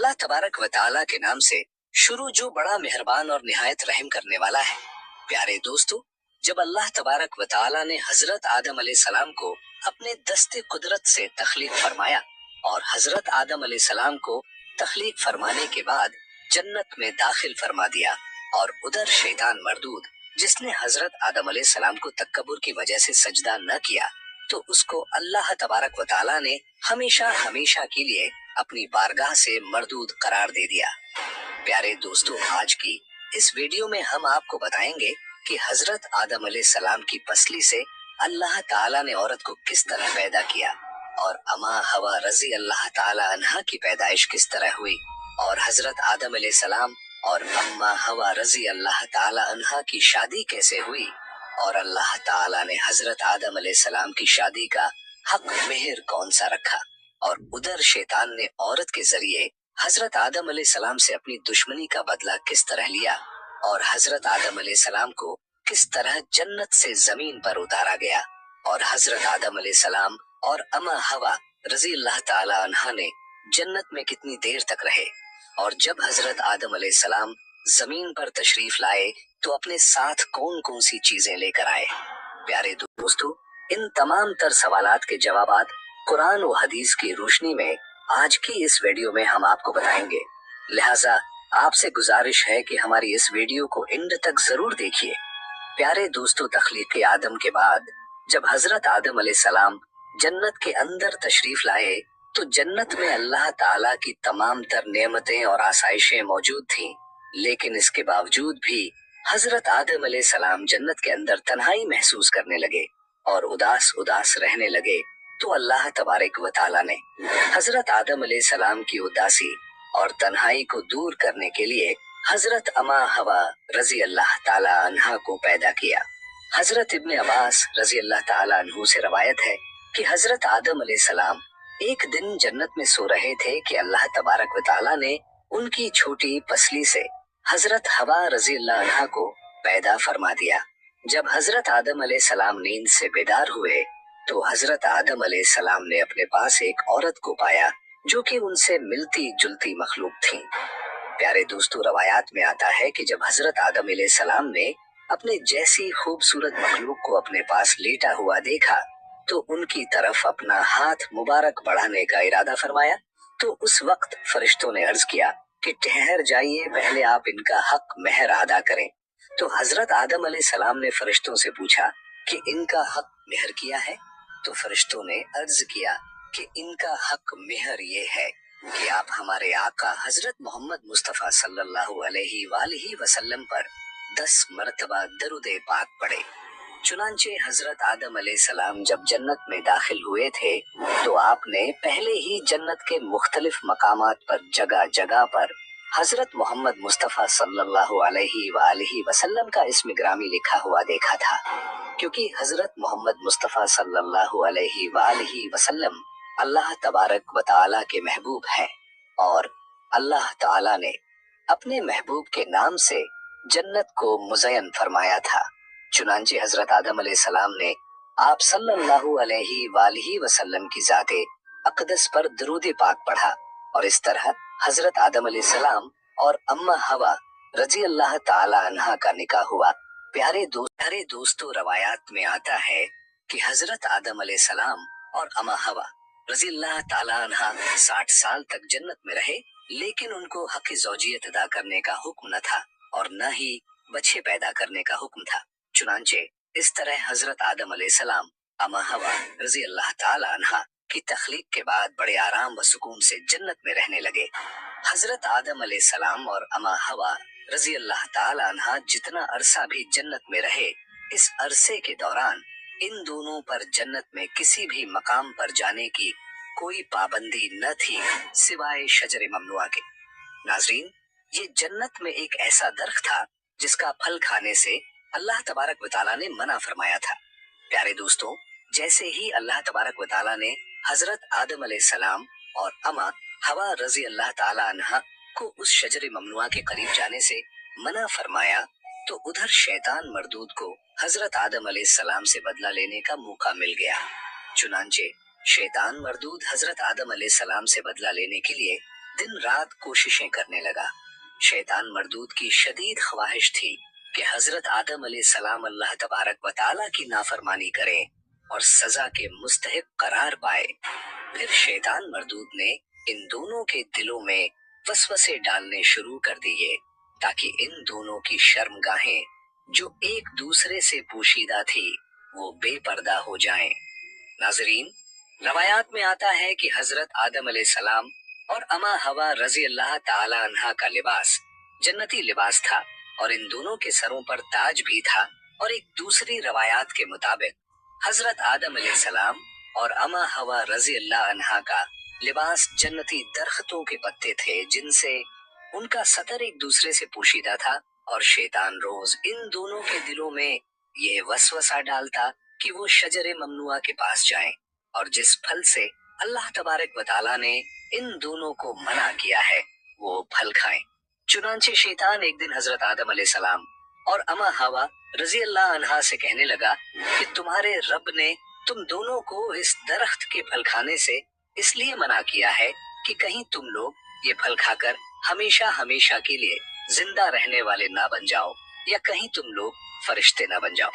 अल्लाह तबारक व तआला के नाम से शुरू जो बड़ा मेहरबान और निहायत रहम करने वाला है। प्यारे दोस्तों, जब अल्लाह तबारक व तआला ने हजरत आदम अलैहिस्सलाम को अपने दस्ते कुदरत से तख्लीक फरमाया और हजरत आदम अलैहिस्सलाम को तख्लीक फरमाने के बाद जन्नत में दाखिल फरमा दिया और उधर शैतान मरदूद जिसने हजरत आदम अलैहिस्सलाम को तकब्बुर की वजह से सजदा न किया, तो उसको अल्लाह तबारक व तआला ने हमेशा हमेशा के लिए अपनी बारगाह से मरदूद करार दे दिया। प्यारे दोस्तों, आज की इस वीडियो में हम आपको बताएंगे कि हजरत आदम अलैहिस्सलाम की पसली से अल्लाह ताला ने औरत को किस तरह पैदा किया और अमा हवा रजी अल्लाह ताला अन्हा की पैदाइश किस तरह हुई और हजरत आदम अलैहिस्सलाम और अम्मा हवा रजी अल्लाह ताला अन्हा की शादी कैसे हुई और अल्लाह ताला ने हजरत आदम अलैहिस्सलाम की शादी का हक मेहर कौन सा रखा और उधर शैतान ने औरत के जरिए हजरत आदम अलैहिस्सलाम से अपनी दुश्मनी का बदला किस तरह लिया और हजरत आदम अलैहिस्सलाम को किस तरह जन्नत से जमीन पर उतारा गया और हजरत आदम अलैहिस्सलाम और अम्मा हवा रजी अल्लाह ताला अन्हा ने जन्नत में कितनी देर तक रहे और जब हजरत आदम अलैहिस्सलाम जमीन पर तशरीफ लाए तो अपने साथ कौन कौन सी चीजें लेकर आए। प्यारे दोस्तों, इन तमाम तर सवालात के जवाबात कुरान व हदीस की रोशनी में आज की इस वीडियो में हम आपको बताएंगे। लिहाजा आपसे गुजारिश है कि हमारी इस वीडियो को एंड तक जरूर देखिए। प्यारे दोस्तों, तख्लीक आदम के बाद जब हजरत आदम अलैहिस्सलाम जन्नत के अंदर तशरीफ लाए तो जन्नत में अल्लाह ताला की तमाम तर नेमतें और आसाइशें मौजूद थीं, लेकिन इसके बावजूद भी हजरत आदम अलैहिस्सलाम जन्नत के अंदर तन्हाई महसूस करने लगे और उदास उदास रहने लगे। तो अल्लाह तबारक व तआला ने हजरत आदम अलैहिस्सलाम की उदासी और तन्हाई को दूर करने के लिए हजरत अम्मा हवा रजी अल्लाह ताला अन्हा को पैदा किया। हजरत इब्ने अब्बास रजी अल्लाह ताला अन्हु से रवायत है कि हजरत आदम अलैहिस्सलाम एक दिन जन्नत में सो रहे थे कि अल्लाह तबारक व तआला ने उनकी छोटी पसली से हजरत हवा रजी अल्लाह अन्हा को पैदा फरमा दिया। जब हजरत आदम अलैहिस्सलाम नींद से बेदार हुए तो हजरत आदम अलैहिस्सलाम ने अपने पास एक औरत को पाया जो कि उनसे मिलती जुलती मखलूक थी। प्यारे दोस्तों, रवायात में आता है कि जब हजरत आदम अलैहिस्सलाम ने अपने जैसी खूबसूरत मखलूक को अपने पास लेटा हुआ देखा तो उनकी तरफ अपना हाथ मुबारक बढ़ाने का इरादा फरमाया, तो उस वक्त फरिश्तों ने अर्ज किया कि ठहर जाइए, पहले आप इनका हक मेहर अदा करें। तो हजरत आदम अलैहिस्सलाम ने फरिश्तों से पूछा कि इनका हक मेहर किया है? तो फरिश्तों ने अर्ज किया कि इनका हक मेहर ये है कि आप हमारे आका हजरत मोहम्मद मुस्तफा सल्लल्लाहु अलैहि वालैहि वसल्लम पर 10 मरतबा दरूदे पाक पढ़े। चुनांचे हजरत आदम अलैहिस्सलाम जब जन्नत में दाखिल हुए थे तो आपने पहले ही जन्नत के मुख्तलिफ मकामात पर जगह जगह पर हजरत मोहम्मद मुस्तफा सल्लल्लाहु अलैहि वसल्लम का इस्म ग्रामी लिखा हुआ देखा था, क्योंकि हजरत मोहम्मद मुस्तफा सल्लल्लाहु अलैहि वसल्लम अल्लाह तबारक व तआला के महबूब हैं और अल्लाह ताला ने अपने महबूब के नाम से जन्नत को मुज़य्यन फरमाया था। चुनांचे हजरत आदम अलैहिस्सलाम ने आप सल्लल्लाहु अलैहि वसल्लम की जाते अक़दस पर दरूद पाक पढ़ा और इस तरह हजरत आदम अलैहिस्सलाम और अम्मा हवा रजी अल्लाह ताला अन्हा का निकाह हुआ। प्यारे दोस्तों, रवायात में आता है कि हजरत आदम अलैहिस्सलाम और अम्मा हवा रजी अल्लाह ताला अन्हा 60 साल तक जन्नत में रहे, लेकिन उनको हक़ ज़ौजियत अदा करने का हुक्म न था और न ही बच्चे पैदा करने का हुक्म था। चुनांचे इस तरह हजरत आदम अलैहिस्सलाम अम्मा हवा रजी अल्लाह ताला अन्हा की तख्लीक के बाद बड़े आराम व सुकून से जन्नत में रहने लगे। हजरत आदम अलैहिस्सलाम और अम्मा हवा रजी अल्लाह ताला अन्हा जितना अरसा भी जन्नत में रहे, इस अरसे के दौरान इन दोनों पर जन्नत में किसी भी मकाम पर जाने की कोई पाबंदी न थी सिवाय शजर ममनुआ के। नाजरीन, ये जन्नत में एक ऐसा दरख्त था जिसका फल खाने से अल्लाह तबारक व तआला ने मना फरमाया था। प्यारे दोस्तों, जैसे ही अल्लाह तबारक व तआला ने हजरत आदम अलैहिस्सलाम और अम्मा हवा रजी अल्लाह ताला अन्हा को उस शजर ममनुआ के करीब जाने से मना फरमाया तो उधर शैतान मरदूद को हजरत आदम अलैहिस्सलाम से बदला लेने का मौका मिल गया। चुनांचे शैतान मरदूद हजरत आदम अलैहिस्सलाम से बदला लेने के लिए दिन रात कोशिशें करने लगा। शैतान मरदूद की शदीद ख्वाहिश थी कि हजरत आदम अलैहिस्सलाम अल्लाह तबारक व तआला की नाफरमानी करें और सजा के मुस्तहिक करार पाए। फिर शैतान मरदूद ने इन दोनों के दिलों में वसवसे डालने शुरू कर दिए ताकि इन दोनों की शर्मगाहें जो एक दूसरे से पोशीदा थी वो बेपर्दा हो जाएं। नाजरीन, रवायात में आता है कि हजरत आदम अलैहिस्सलाम और अमा हवा रजी अल्लाह ताला अन्हा का लिबास जन्नती लिबास था और इन दोनों के सरों पर ताज भी था। और एक दूसरी रवायात के मुताबिक हजरत आदम अलैहिस्सलाम और अमा हवा रजी अल्लाह अन्हा का लिबास जन्नती दरख्तों के पत्ते थे जिनसे उनका सतर एक दूसरे से पोशीदा था। और शैतान रोज इन दोनों के दिलों में ये वसवसा डालता कि वो शजरे ममनुआ के पास जाएं और जिस फल से अल्लाह तबारक व तआला ने इन दोनों को मना किया है वो फल खाएं। चुनांचे शैतान एक दिन हजरत आदम अलैहिस्सलाम और अमा हवा रजी अल्लाह अन्हा से कहने लगा कि तुम्हारे रब ने तुम दोनों को इस दरख्त के फल खाने से इसलिए मना किया है कि कहीं तुम लोग ये फल खाकर हमेशा हमेशा के लिए जिंदा रहने वाले ना बन जाओ या कहीं तुम लोग फरिश्ते ना बन जाओ।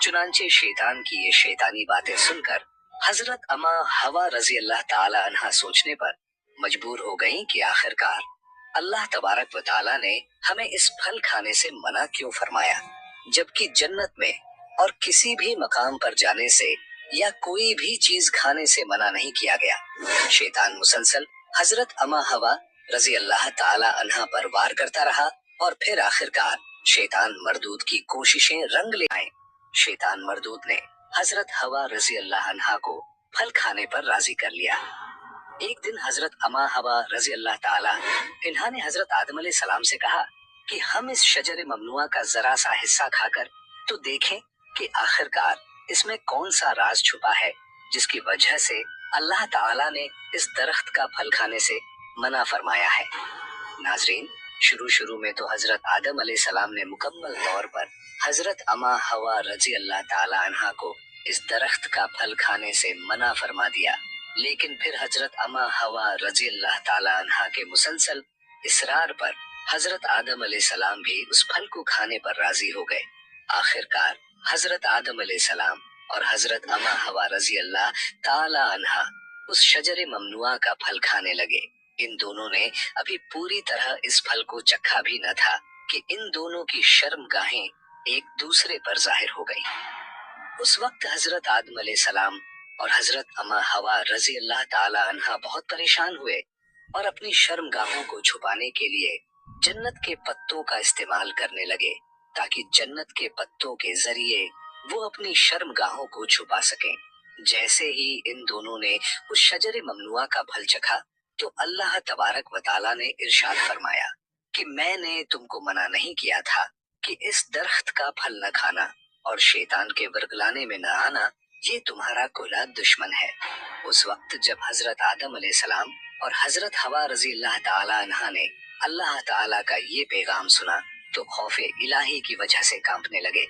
चुनांचे शैतान की ये शैतानी बातें सुनकर हजरत अमा हवा रजी अल्लाह ताला अन्हा सोचने पर मजबूर हो गईं कि आखिरकार अल्लाह तबारक व ताला ने हमें इस फल खाने से मना क्यों फरमाया, जबकि जन्नत में और किसी भी मकाम पर जाने से या कोई भी चीज खाने से मना नहीं किया गया। शैतान मुसलसल हजरत अमा हवा रजी अल्लाह ताला अन्हा पर वार करता रहा और फिर आखिरकार शैतान मरदूद की कोशिशें रंग ले आए। शैतान मरदूद ने हजरत हवा रजी अल्लाह अन्हा को फल खाने पर राजी कर लिया। एक दिन हजरत अमा हवा रजी अल्लाह ताला इन्हा ने हजरत आदम अलैहिस्सलाम से कहा कि हम इस शजर ममनुआ का जरा सा हिस्सा खाकर तो देखें कि आखिरकार इसमें कौन सा राज छुपा है जिसकी वजह से अल्लाह ताला ने इस दरख्त का फल खाने से मना फरमाया है। नाजरीन, शुरू में तो हजरत आदम अलैहिस्सलाम ने मुकम्मल तौर पर हजरत अमा हवा रजी अल्लाह ताला अन्हा को इस दरख्त का फल खाने से मना फरमा दिया, लेकिन फिर हजरत अमा हवा रजी अल्लाह ताला अन्हा के मुसलसल इसरार पर हजरत आदम अलैहिस्सलाम भी उस फल को खाने पर राजी हो गए। आखिरकार हजरत आदम अलैहिस्सलाम और हजरत अमा हवा रजी अल्लाह ताला अन्हा उस शजरे ममनुआ का फल खाने लगे। इन दोनों ने अभी पूरी तरह इस फल को चखा भी न था कि इन दोनों की शर्मगाहें एक दूसरे पर जाहिर हो गई। उस वक्त हजरत आदम अलैहिस्सलाम और हजरत अमा हवा रजी अल्लाह ताला अन्हा बहुत परेशान हुए और अपनी शर्मगाहों को छुपाने के लिए जन्नत के पत्तों का इस्तेमाल करने लगे ताकि जन्नत के पत्तों के जरिए वो अपनी शर्मगाहों को छुपा सकें। जैसे ही इन दोनों ने उस शजरे ममनुआ का फल चखा तो अल्लाह तबारक व तआला ने इरशाद फरमाया कि मैंने तुमको मना नहीं किया था कि इस दरख्त का फल न खाना और शैतान के वर्गलाने में न आना, ये तुम्हारा खुला दुश्मन है। उस वक्त जब हजरत आदम अलैहिस्सलाम और हजरत हवा रजी अल्लाह ताला अन्हा ने अल्लाह ताला का ये पैगाम सुना तो खौफे इलाही की वजह से कांपने लगे।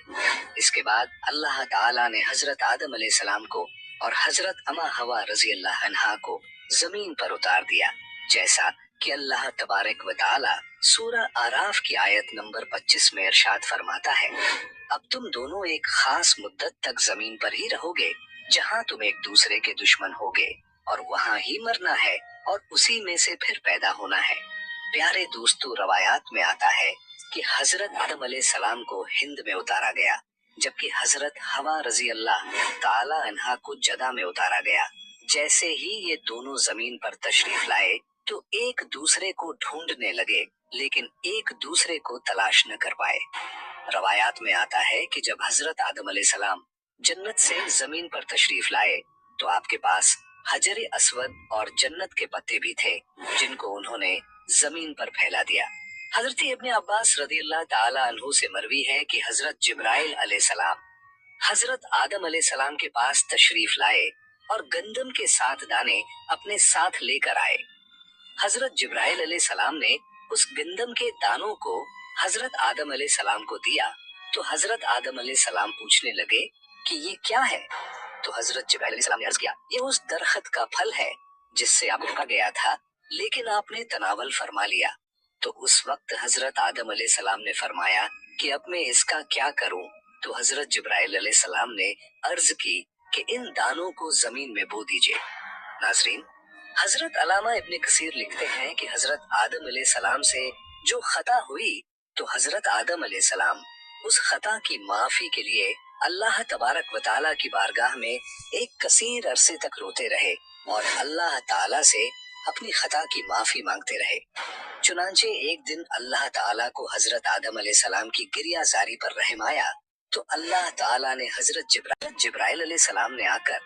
इसके बाद अल्लाह ताला ने हजरत आदम अलैहिस्सलाम को और हजरत अमा हवा रजी अल्लाह अन्हा को जमीन पर उतार दिया, जैसा कि अल्लाह तबारक व तआला सूरह आराफ की आयत नंबर 25 में इरशाद फरमाता है, अब तुम दोनों एक खास मुद्दत तक जमीन पर ही रहोगे जहां तुम एक दूसरे के दुश्मन होगे और वहां ही मरना है और उसी में से फिर पैदा होना है। प्यारे दोस्तों, रवायात में आता है कि हजरत आदम अलैहिस्सलाम को हिंद में उतारा गया जबकि हजरत हवा रजी अल्लाह ताला अन्हा को जदा में उतारा गया। जैसे ही ये दोनों जमीन पर तशरीफ लाए तो एक दूसरे को ढूंढने लगे लेकिन एक दूसरे को तलाश न कर पाए। रवायात में आता है कि जब हजरत आदम अलैहिस्सलाम जन्नत से जमीन पर तशरीफ लाए तो आपके पास हजरे अस्वद और जन्नत के पत्ते भी थे जिनको उन्होंने जमीन पर फैला दिया। हजरत इब्ने अब्बास रदियल्लाहु ताला अन्हु से मरवी है कि हजरत जिब्राइल अलैहिस्सलाम हजरत आदम अलैहिस्सलाम के पास तशरीफ लाए और गंदम के 7 दाने अपने साथ लेकर आए। हजरत जिब्राइल अलैहिस्सलाम ने उस गंदम के दानों को हजरत आदम अलैहिस्सलाम को दिया तो हजरत आदम अलैहिस्सलाम पूछने लगे कि ये क्या है। तो हजरत जिब्राइल अलैहिस्सलाम ने अर्ज किया, ये उस दरख्त का फल है जिससे आपको रोका गया था, लेकिन आपने तनावल फरमा लिया। तो उस वक्त हजरत आदम अलैहिस्सलाम ने फरमाया कि अब मैं इसका क्या करूं? तो हजरत जिब्राइल अलैहिस्सलाम ने अर्ज की कि इन दानों को जमीन में बो दीजिए। नाजरीन, हजरत अलामा इब्ने कसीर लिखते हैं कि हजरत आदम अलैहिस्सलाम से जो खता हुई, तो हजरत आदम अलैहिस्सलाम उस खता की माफी के लिए अल्लाह तबारक व ताला की बारगाह में एक कसीर अरसे तक रोते रहे और अल्लाह ताला से अपनी खता की माफी मांगते रहे। चुनांचे एक दिन अल्लाह ताला को हजरत आदम अलैहिस्सलाम की गिरियाजारी पर रहम आया, तो अल्लाह ताला ने हजरत जिब्राइल अलैहिस्सलाम ने आकर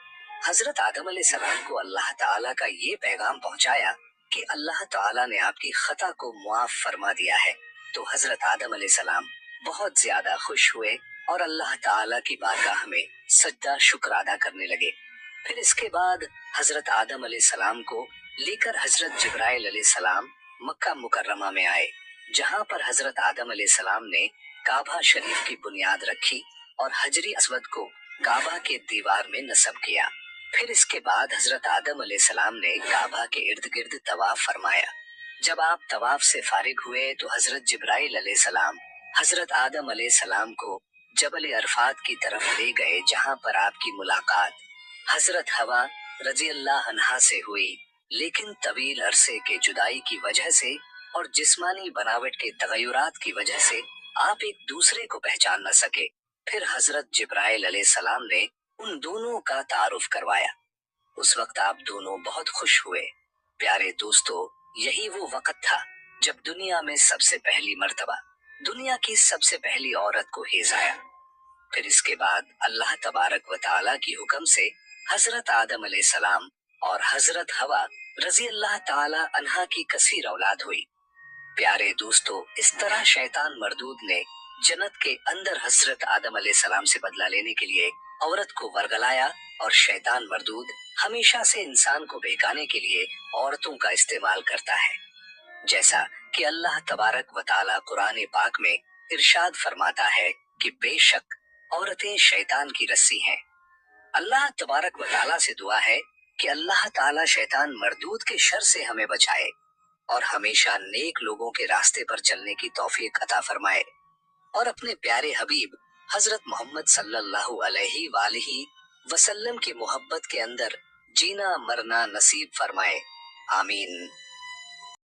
हजरत आदम अलैहिस्सलाम को अल्लाह ताला का ये पैगाम पहुंचाया कि अल्लाह ताला ने आपकी खता को मुआफ फरमा दिया है। तो हजरत आदम अलैहिस्सलाम बहुत ज्यादा खुश हुए और अल्लाह ताला की बारगाह में सज्जा शुक्र अदा करने लगे। फिर इसके बाद हजरत आदम अलैहिस्सलाम को लेकर हजरत जिब्राइल अलैहिस्सलाम मक्का मुकर्रमा में आए, जहां पर हजरत आदम अलैहिस्सलाम ने काबा शरीफ की बुनियाद रखी और हजरी अस्वद को काबा के दीवार में नस्ब किया। फिर इसके बाद हजरत आदम अलैहिस्सलाम ने काबा के इर्द गिर्द तवाफ फरमाया। जब आप तवाफ से फारिग हुए तो हजरत जिब्राइल अलैहिस्सलाम हजरत आदम अलैहिस्सलाम को जबल अरफात की तरफ ले गए, जहां पर आपकी मुलाकात हजरत हवा रजी अल्लाह अन्हा से हुई। लेकिन तवील अरसे के जुदाई की वजह से और जिस्मानी बनावट के तगयुरात की वजह से आप एक दूसरे को पहचान न सके। फिर हजरत जिब्राइल अलैहिस्सलाम ने उन दोनों का तारुफ करवाया। उस वक्त आप दोनों बहुत खुश हुए। प्यारे दोस्तों, यही वो वक्त था जब दुनिया में सबसे पहली मर्तबा दुनिया की सबसे पहली औरत को हेज आया। फिर इसके बाद अल्लाह तबारक व ताला की हुक्म से हजरत आदम अलैहिस्सलाम और हजरत हवा रजी अल्लाह ताला अन्हा की कसीर औलाद हुई। प्यारे दोस्तों, इस तरह शैतान मरदूद ने जन्नत के अंदर हजरत आदम अलैहिस्सलाम से बदला लेने के लिए औरत को वरगलाया और शैतान मरदूद हमेशा से इंसान को बहकाने के लिए औरतों का इस्तेमाल करता है। जैसा कि अल्लाह तबारक व ताला कुरान पाक में इरशाद फरमाता है कि बेशक औरतें शैतान की रस्सी हैं। अल्लाह तबारक व ताला से दुआ है कि अल्लाह ताला शैतान मरदूद के शर से हमें बचाए और हमेशा नेक लोगों के रास्ते पर चलने की तौफीक अता फरमाए और अपने प्यारे हबीब हजरत मोहम्मद सल्लल्लाहु अलैहि वालिहि वसल्लम की मोहब्बत के अंदर जीना मरना नसीब फरमाए। आमीन।